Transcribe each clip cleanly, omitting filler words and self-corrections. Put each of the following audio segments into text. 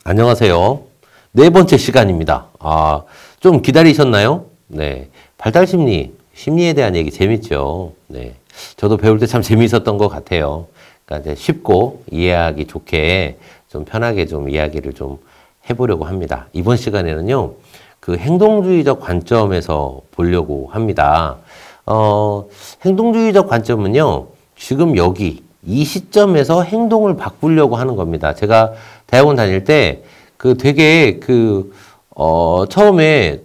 안녕하세요. 네 번째 시간입니다. 좀 기다리셨나요? 네. 발달 심리, 심리에 대한 얘기 재밌죠? 네. 저도 배울 때 참 재미있었던 것 같아요. 그러니까 이제 쉽고 이해하기 좋게 좀 편하게 좀 이야기를 좀 해보려고 합니다. 이번 시간에는요, 그 행동주의적 관점에서 보려고 합니다. 행동주의적 관점은요, 지금 여기 이 시점에서 행동을 바꾸려고 하는 겁니다. 제가 대학원 다닐 때 그 되게 처음에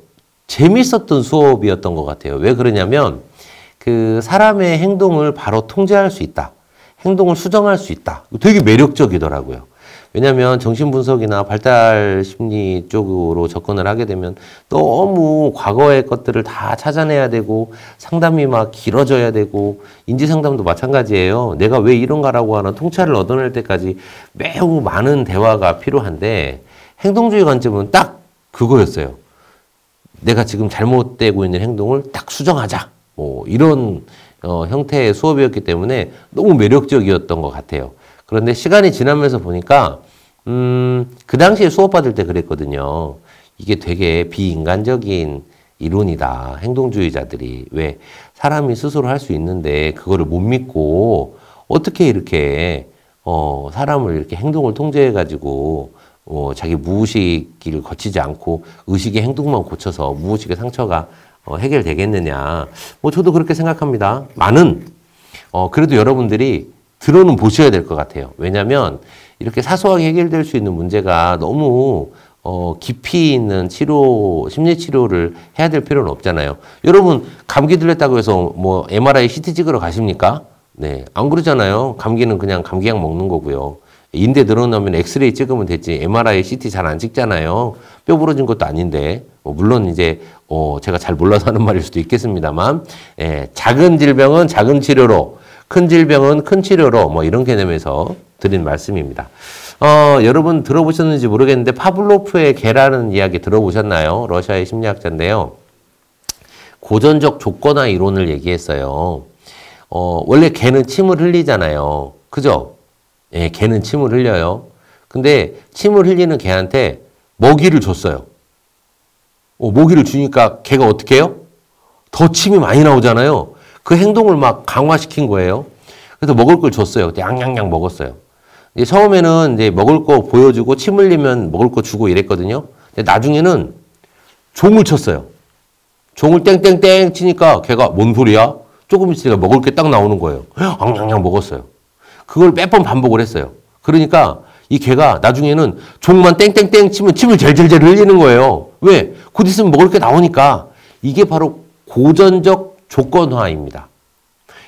재밌었던 수업이었던 것 같아요. 왜 그러냐면 그 사람의 행동을 바로 통제할 수 있다. 행동을 수정할 수 있다. 되게 매력적이더라고요. 왜냐하면 정신분석이나 발달 심리 쪽으로 접근을 하게 되면 너무 과거의 것들을 다 찾아내야 되고 상담이 막 길어져야 되고 인지상담도 마찬가지예요. 내가 왜 이런가라고 하는 통찰을 얻어낼 때까지 매우 많은 대화가 필요한데 행동주의 관점은 딱 그거였어요. 내가 지금 잘못되고 있는 행동을 딱 수정하자. 뭐 이런 형태의 수업이었기 때문에 너무 매력적이었던 것 같아요. 그런데 시간이 지나면서 보니까 그 당시에 수업받을 때 그랬거든요. 이게 되게 비인간적인 이론이다. 행동주의자들이. 왜 사람이 스스로 할 수 있는데 그거를 못 믿고 어떻게 이렇게 사람을 이렇게 행동을 통제해가지고 자기 무의식을 거치지 않고 의식의 행동만 고쳐서 무의식의 상처가 해결되겠느냐. 뭐 저도 그렇게 생각합니다. 그래도 여러분들이 들어는 보셔야 될 것 같아요. 왜냐하면 이렇게 사소하게 해결될 수 있는 문제가 너무 깊이 있는 심리 치료를 해야 될 필요는 없잖아요. 여러분 감기 들렸다고 해서 뭐 MRI, CT 찍으러 가십니까? 네, 안 그러잖아요. 감기는 그냥 감기약 먹는 거고요. 인대 늘어나면 엑스레이 찍으면 됐지 MRI, CT 잘 안 찍잖아요. 뼈 부러진 것도 아닌데 물론 이제 제가 잘 몰라서 하는 말일 수도 있겠습니다만 작은 질병은 작은 치료로 큰 질병은 큰 치료로 뭐 이런 개념에서 드린 말씀입니다. 여러분 들어보셨는지 모르겠는데 파블로프의 개라는 이야기 들어보셨나요? 러시아의 심리학자인데요. 고전적 조건화 이론을 얘기했어요. 원래 개는 침을 흘리잖아요. 그죠? 예, 개는 침을 흘려요. 근데 침을 흘리는 개한테 먹이를 줬어요. 먹이를 주니까 개가 어떻게 해요? 더 침이 많이 나오잖아요. 그 행동을 막 강화시킨 거예요. 그래서 먹을 걸 줬어요. 양양양 먹었어요. 이제 처음에는 이제 먹을 거 보여주고 침 흘리면 먹을 거 주고 이랬거든요. 근데 나중에는 종을 쳤어요. 종을 땡땡땡 치니까 걔가 뭔 소리야? 조금 있으니까 먹을 게 딱 나오는 거예요. 양양양 먹었어요. 그걸 몇 번 반복을 했어요. 그러니까 이 개가 나중에는 종만 땡땡땡 치면 침을 젤젤젤 흘리는 거예요. 왜? 곧 있으면 먹을 게 나오니까. 이게 바로 고전적 조건화입니다.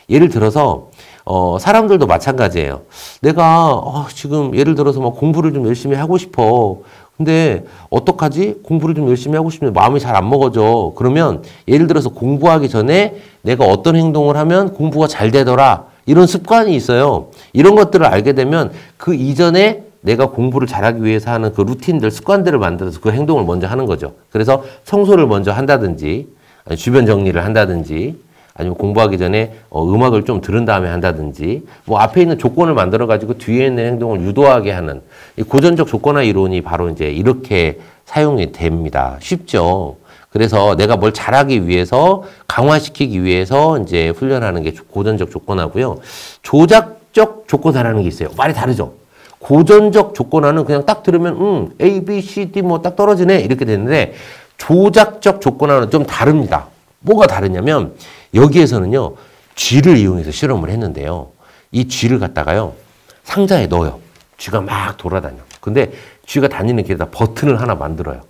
예를 들어서 사람들도 마찬가지예요. 내가 지금 예를 들어서 막 공부를 좀 열심히 하고 싶어. 근데 어떡하지? 공부를 좀 열심히 하고 싶은데 마음이 잘 안 먹어져. 그러면 예를 들어서 공부하기 전에 내가 어떤 행동을 하면 공부가 잘 되더라. 이런 습관이 있어요. 이런 것들을 알게 되면 그 이전에 내가 공부를 잘하기 위해서 하는 그 루틴들, 습관들을 만들어서 그 행동을 먼저 하는 거죠. 그래서 청소를 먼저 한다든지, 주변 정리를 한다든지, 아니면 공부하기 전에 음악을 좀 들은 다음에 한다든지, 뭐 앞에 있는 조건을 만들어가지고 뒤에 있는 행동을 유도하게 하는 이 고전적 조건화 이론이 바로 이제 이렇게 사용이 됩니다. 쉽죠? 그래서 내가 뭘 잘하기 위해서 강화시키기 위해서 이제 훈련하는 게 고전적 조건화고요. 조작적 조건화라는 게 있어요. 말이 다르죠. 고전적 조건화는 그냥 딱 들으면 A, B, C, D 뭐 딱 떨어지네 이렇게 되는데 조작적 조건화는 좀 다릅니다. 뭐가 다르냐면 여기에서는요. 쥐를 이용해서 실험을 했는데요. 이 쥐를 갖다가요. 상자에 넣어요. 쥐가 막 돌아다녀. 근데 쥐가 다니는 길에다 버튼을 하나 만들어요.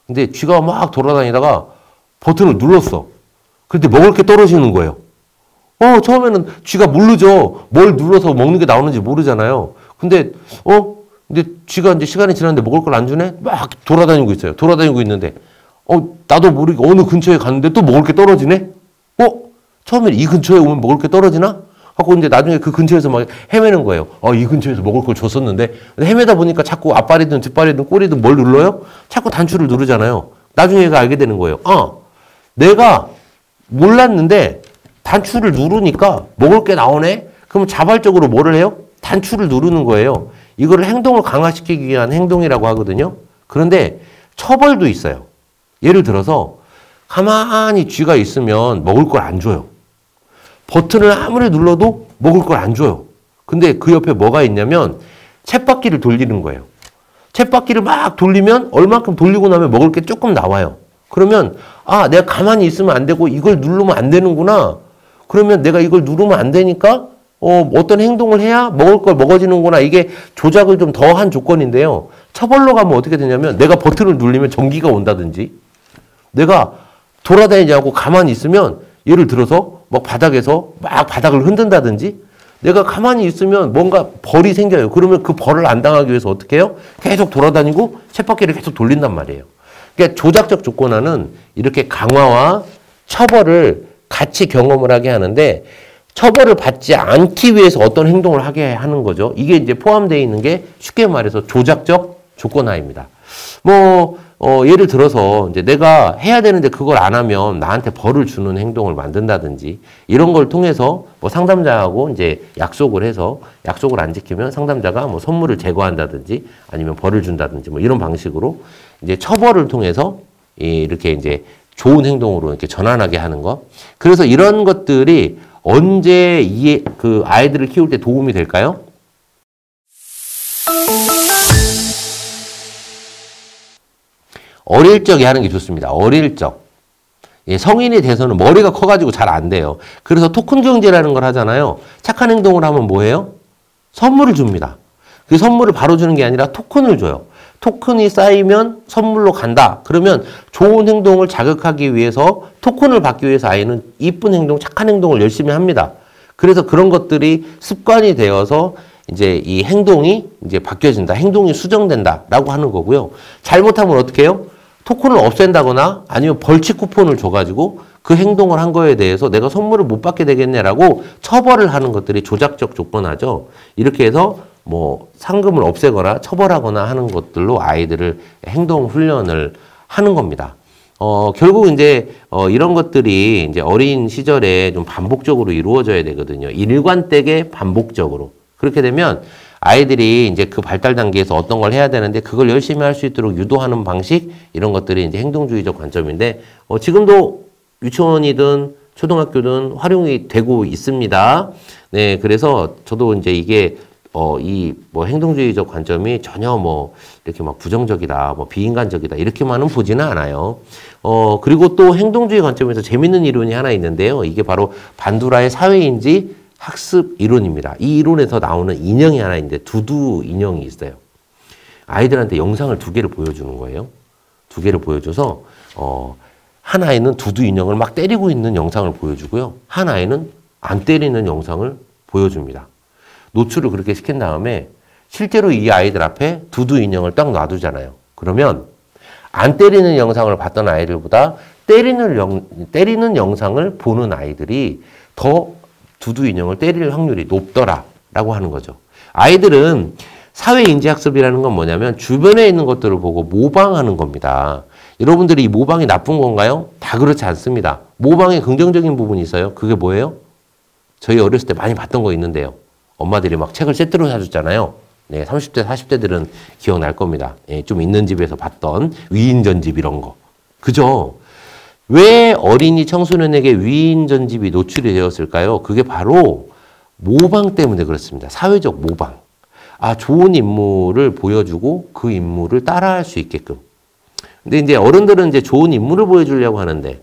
근데 쥐가 막 돌아다니다가 버튼을 눌렀어. 그런데 먹을 게 떨어지는 거예요. 처음에는 쥐가 모르죠. 뭘 눌러서 먹는 게 나오는지 모르잖아요. 근데 쥐가 이제 시간이 지났는데 먹을 걸 안 주네? 막 돌아다니고 있어요. 돌아다니고 있는데, 나도 모르게 어느 근처에 갔는데 또 먹을 게 떨어지네? 처음에 이 근처에 오면 먹을 게 떨어지나? 하고 이제 나중에 그 근처에서 막 헤매는 거예요. 이 근처에서 먹을 걸 줬었는데. 헤매다 보니까 자꾸 앞발이든 뒷발이든 꼬리든 뭘 눌러요? 자꾸 단추를 누르잖아요. 나중에 얘가 알게 되는 거예요. 내가 몰랐는데 단추를 누르니까 먹을 게 나오네? 그럼 자발적으로 뭐를 해요? 단추를 누르는 거예요. 이거를 행동을 강화시키기 위한 행동이라고 하거든요. 그런데 처벌도 있어요. 예를 들어서 가만히 쥐가 있으면 먹을 걸 안 줘요. 버튼을 아무리 눌러도 먹을 걸 안 줘요. 근데 그 옆에 뭐가 있냐면 쳇바퀴를 돌리는 거예요. 쳇바퀴를 막 돌리면 얼만큼 돌리고 나면 먹을 게 조금 나와요. 그러면 아, 내가 가만히 있으면 안 되고 이걸 누르면 안 되는구나. 그러면 내가 이걸 누르면 안 되니까 어떤 행동을 해야 먹을 걸 먹어지는구나. 이게 조작을 좀 더 한 조건인데요. 처벌로 가면 어떻게 되냐면 내가 버튼을 누르면 전기가 온다든지 내가 돌아다니지 않고 가만히 있으면 예를 들어서 막 바닥에서 막 바닥을 흔든다든지 내가 가만히 있으면 뭔가 벌이 생겨요. 그러면 그 벌을 안 당하기 위해서 어떻게 해요? 계속 돌아다니고 쳇바퀴를 계속 돌린단 말이에요. 그러니까 조작적 조건화는 이렇게 강화와 처벌을 같이 경험을 하게 하는데 처벌을 받지 않기 위해서 어떤 행동을 하게 하는 거죠. 이게 이제 포함되어 있는 게 쉽게 말해서 조작적 조건화입니다. 예를 들어서 이제 내가 해야 되는데 그걸 안 하면 나한테 벌을 주는 행동을 만든다든지 이런 걸 통해서 상담자하고 이제 약속을 해서 약속을 안 지키면 상담자가 선물을 제거한다든지 아니면 벌을 준다든지 이런 방식으로 이제 처벌을 통해서 이렇게 이제 좋은 행동으로 이렇게 전환하게 하는 것. 그래서 이런 것들이 언제 그 아이들을 키울 때 도움이 될까요? 어릴 적에 하는 게 좋습니다. 어릴 적. 성인이 돼서는 머리가 커가지고 잘 안 돼요. 그래서 토큰 경제라는 걸 하잖아요. 착한 행동을 하면 뭐예요? 선물을 줍니다. 그 선물을 바로 주는 게 아니라 토큰을 줘요. 토큰이 쌓이면 선물로 간다. 그러면 좋은 행동을 자극하기 위해서 토큰을 받기 위해서 아이는 이쁜 행동, 착한 행동을 열심히 합니다. 그래서 그런 것들이 습관이 되어서 이제 이 행동이 이제 바뀌어진다. 행동이 수정된다라고 하는 거고요. 잘못하면 어떻게 해요? 토큰을 없앤다거나 아니면 벌칙 쿠폰을 줘가지고 그 행동을 한 거에 대해서 내가 선물을 못 받게 되겠네라고 처벌을 하는 것들이 조작적 조건하죠. 이렇게 해서 상금을 없애거나 처벌하거나 하는 것들로 아이들을 행동 훈련을 하는 겁니다. 결국 이제 이런 것들이 이제 어린 시절에 좀 반복적으로 이루어져야 되거든요. 일관되게 반복적으로. 그렇게 되면 아이들이 이제 그 발달 단계에서 어떤 걸 해야 되는데 그걸 열심히 할 수 있도록 유도하는 방식 이런 것들이 이제 행동주의적 관점인데 지금도 유치원이든 초등학교든 활용이 되고 있습니다. 네, 그래서 저도 이제 이게 행동주의적 관점이 전혀 이렇게 막 부정적이다, 비인간적이다, 이렇게만은 보지는 않아요. 그리고 또 행동주의 관점에서 재밌는 이론이 하나 있는데요. 이게 바로 반두라의 사회인지 학습 이론입니다. 이 이론에서 나오는 인형이 하나 있는데 두두 인형이 있어요. 아이들한테 영상을 2개를 보여주는 거예요. 2개를 보여줘서 한 아이는 두두 인형을 막 때리고 있는 영상을 보여주고요. 한 아이는 안 때리는 영상을 보여줍니다. 노출을 그렇게 시킨 다음에 실제로 이 아이들 앞에 두두 인형을 딱 놔두잖아요. 그러면 안 때리는 영상을 봤던 아이들보다 때리는 영상을 보는 아이들이 더 두두 인형을 때릴 확률이 높더라라고 하는 거죠. 아이들은 사회인지학습이라는 건 뭐냐면 주변에 있는 것들을 보고 모방하는 겁니다. 여러분들이 이 모방이 나쁜 건가요? 다 그렇지 않습니다. 모방에 긍정적인 부분이 있어요. 그게 뭐예요? 저희 어렸을 때 많이 봤던 거 있는데요. 엄마들이 막 책을 세트로 사줬잖아요. 네, 30대, 40대들은 기억날 겁니다. 좀 있는 집에서 봤던 위인전집 이런 거. 그죠? 왜 어린이 청소년에게 위인전집이 노출이 되었을까요? 그게 바로 모방 때문에 그렇습니다. 사회적 모방. 좋은 인물을 보여주고 그 인물을 따라할 수 있게끔. 근데 이제 어른들은 이제 좋은 인물을 보여주려고 하는데,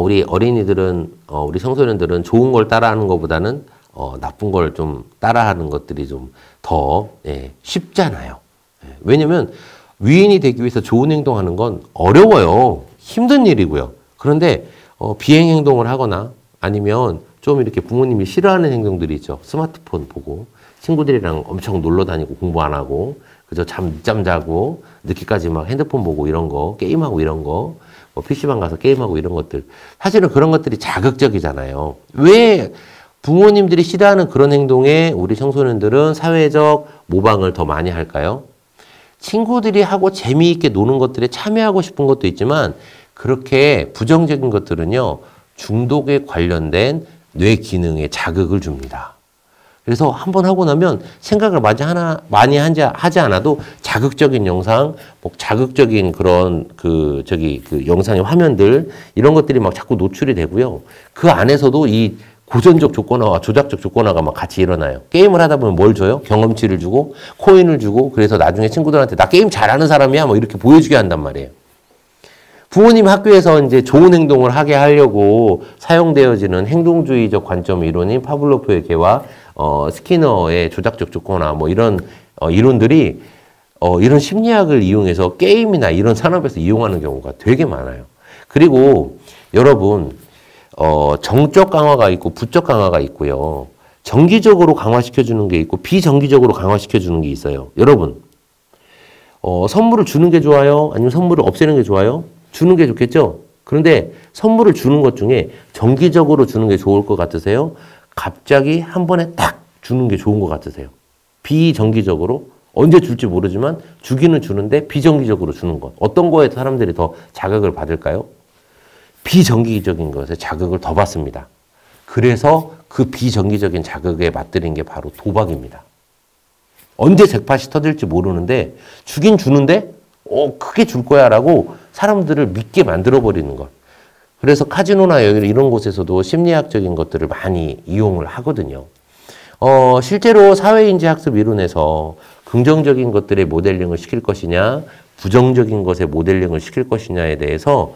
우리 어린이들은, 우리 청소년들은 좋은 걸 따라하는 것보다는 나쁜 걸 좀 따라하는 것들이 좀 더 쉽잖아요. 왜냐면 위인이 되기 위해서 좋은 행동하는 건 어려워요. 힘든 일이고요. 그런데 비행 행동을 하거나 아니면 좀 이렇게 부모님이 싫어하는 행동들이 있죠. 스마트폰 보고 친구들이랑 엄청 놀러 다니고 공부 안 하고 그저 늦잠 자고 늦게까지 막 핸드폰 보고 이런 거 게임하고 이런 거 PC방 가서 게임하고 이런 것들 사실은 그런 것들이 자극적이잖아요. 왜 부모님들이 싫어하는 그런 행동에 우리 청소년들은 사회적 모방을 더 많이 할까요? 친구들이 하고 재미있게 노는 것들에 참여하고 싶은 것도 있지만 그렇게 부정적인 것들은요. 중독에 관련된 뇌 기능에 자극을 줍니다. 그래서 한번 하고 나면 생각을 많이 하지 않아도 자극적인 영상, 뭐 자극적인 그런 그 영상의 화면들 이런 것들이 막 자꾸 노출이 되고요. 그 안에서도 이 고전적 조건화와 조작적 조건화가 막 같이 일어나요. 게임을 하다 보면 뭘 줘요? 경험치를 주고 코인을 주고 그래서 나중에 친구들한테 나 게임 잘하는 사람이야 뭐 이렇게 보여주게 한단 말이에요. 부모님 학교에서 이제 좋은 행동을 하게 하려고 사용되어지는 행동주의적 관점 이론인 파블로프의 개와 스키너의 조작적 조건화 뭐 이런 이론들이 이런 심리학을 이용해서 게임이나 이런 산업에서 이용하는 경우가 되게 많아요. 그리고 여러분 정적 강화가 있고 부적 강화가 있고요. 정기적으로 강화시켜주는 게 있고 비정기적으로 강화시켜주는 게 있어요. 여러분 선물을 주는 게 좋아요? 아니면 선물을 없애는 게 좋아요? 주는 게 좋겠죠? 그런데 선물을 주는 것 중에 정기적으로 주는 게 좋을 것 같으세요? 갑자기 한 번에 딱 주는 게 좋은 것 같으세요? 비정기적으로? 언제 줄지 모르지만 주기는 주는데 비정기적으로 주는 것. 어떤 거에 사람들이 더 자극을 받을까요? 비정기적인 것에 자극을 더 받습니다. 그래서 그 비정기적인 자극에 맞들인 게 바로 도박입니다. 언제 잭팟이 터질지 모르는데 주긴 주는데 크게 줄 거야 라고 사람들을 믿게 만들어버리는 것. 그래서 카지노나 이런 곳에서도 심리학적인 것들을 많이 이용을 하거든요. 실제로 사회인지 학습 이론에서 긍정적인 것들의 모델링을 시킬 것이냐, 부정적인 것의 모델링을 시킬 것이냐에 대해서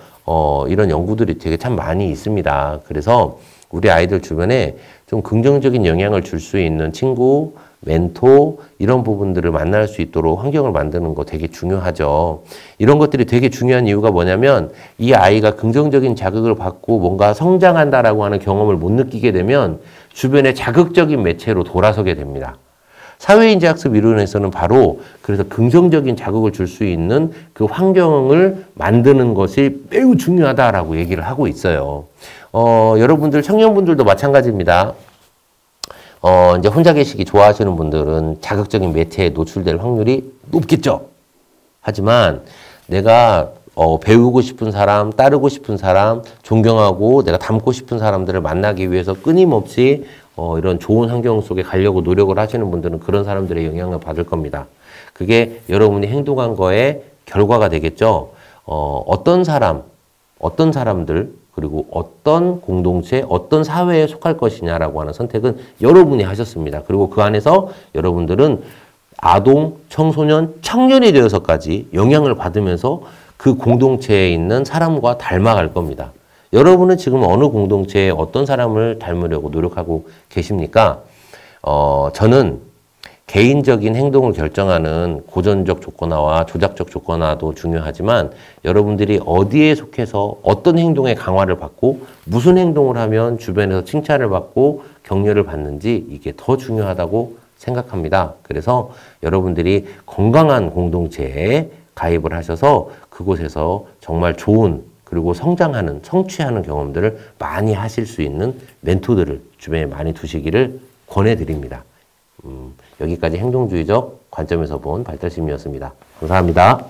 이런 연구들이 되게 참 많이 있습니다. 그래서 우리 아이들 주변에 좀 긍정적인 영향을 줄 수 있는 친구, 멘토 이런 부분들을 만날 수 있도록 환경을 만드는 거 되게 중요하죠. 이런 것들이 되게 중요한 이유가 뭐냐면 이 아이가 긍정적인 자극을 받고 뭔가 성장한다라고 하는 경험을 못 느끼게 되면 주변에 자극적인 매체로 돌아서게 됩니다. 사회인지 학습 이론에서는 바로 그래서 긍정적인 자극을 줄 수 있는 그 환경을 만드는 것이 매우 중요하다라고 얘기를 하고 있어요. 여러분들 청년분들도 마찬가지입니다. 이제 혼자 계시기 좋아하시는 분들은 자극적인 매체에 노출될 확률이 높겠죠. 하지만 내가 배우고 싶은 사람, 따르고 싶은 사람, 존경하고 내가 닮고 싶은 사람들을 만나기 위해서 끊임없이 이런 좋은 환경 속에 가려고 노력을 하시는 분들은 그런 사람들의 영향을 받을 겁니다. 그게 여러분이 행동한 거에 결과가 되겠죠. 어떤 사람들, 그리고 어떤 공동체, 어떤 사회에 속할 것이냐라고 하는 선택은 여러분이 하셨습니다. 그리고 그 안에서 여러분들은 아동, 청소년, 청년이 되어서까지 영향을 받으면서 그 공동체에 있는 사람과 닮아갈 겁니다. 여러분은 지금 어느 공동체에 어떤 사람을 닮으려고 노력하고 계십니까? 저는 개인적인 행동을 결정하는 고전적 조건화와 조작적 조건화도 중요하지만 여러분들이 어디에 속해서 어떤 행동의 강화를 받고 무슨 행동을 하면 주변에서 칭찬을 받고 격려를 받는지 이게 더 중요하다고 생각합니다. 그래서 여러분들이 건강한 공동체에 가입을 하셔서 그곳에서 정말 좋은 그리고 성장하는, 성취하는 경험들을 많이 하실 수 있는 멘토들을 주변에 많이 두시기를 권해드립니다. 여기까지 행동주의적 관점에서 본 발달심리였습니다. 감사합니다.